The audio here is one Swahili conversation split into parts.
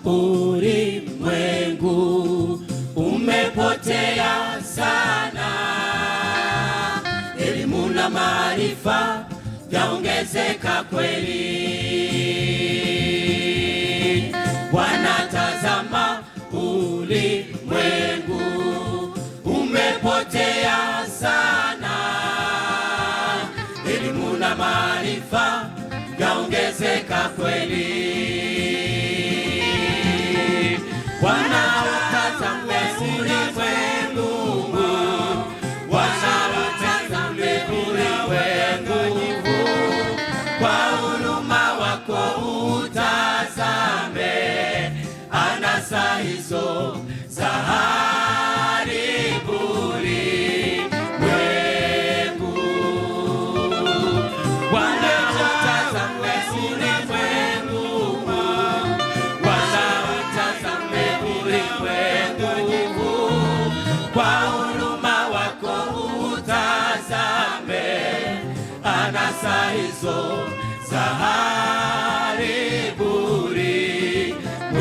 ulimwengu umepotea sana. Elimu na maarifa yaongezeka kweli. Wanatazama ulimwengu umepotea sana. Elimu na maarifa yaongezeka kweli. Wanaotazama ulimwengu, wanaotazama ulimwengu, kwa huruma wako utazame anasa hizo za haribu ulimwengu. Wanaotazama ulimwengu, wanaotazama ulimwengu, kwa huruma wako utazame anasa hizo za haribu ulimwengu.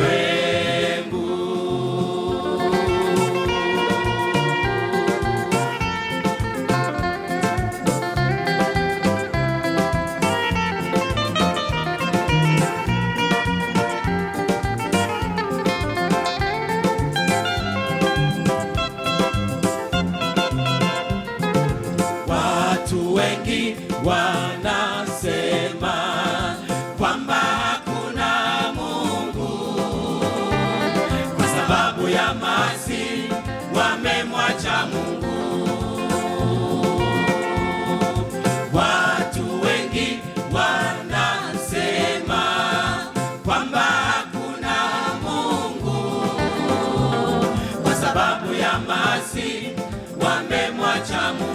Watu wengi wanasema kwamba hakuna Mungu, kwa sababu ya maasi wamemwacha Mungu. Watu wengi wanasema kwamba hakuna Mungu, kwa sababu ya maasi wamemwacha Mungu.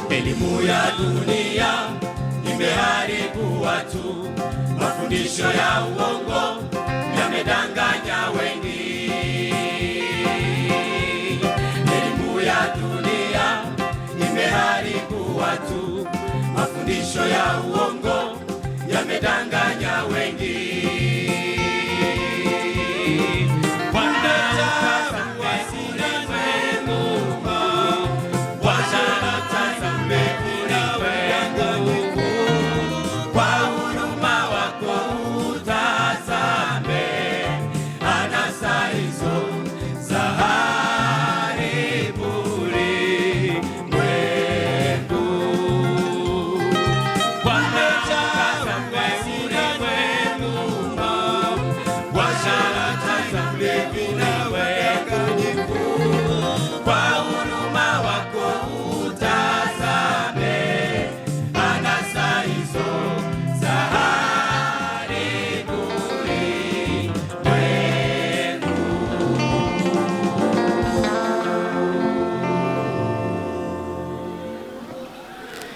Elimu ya dunia imeharibu watu, mafundisho ya uongo yamedanganya wengi. Elimu ya dunia imeharibu watu, mafundisho ya uongo yamedanganya wengi.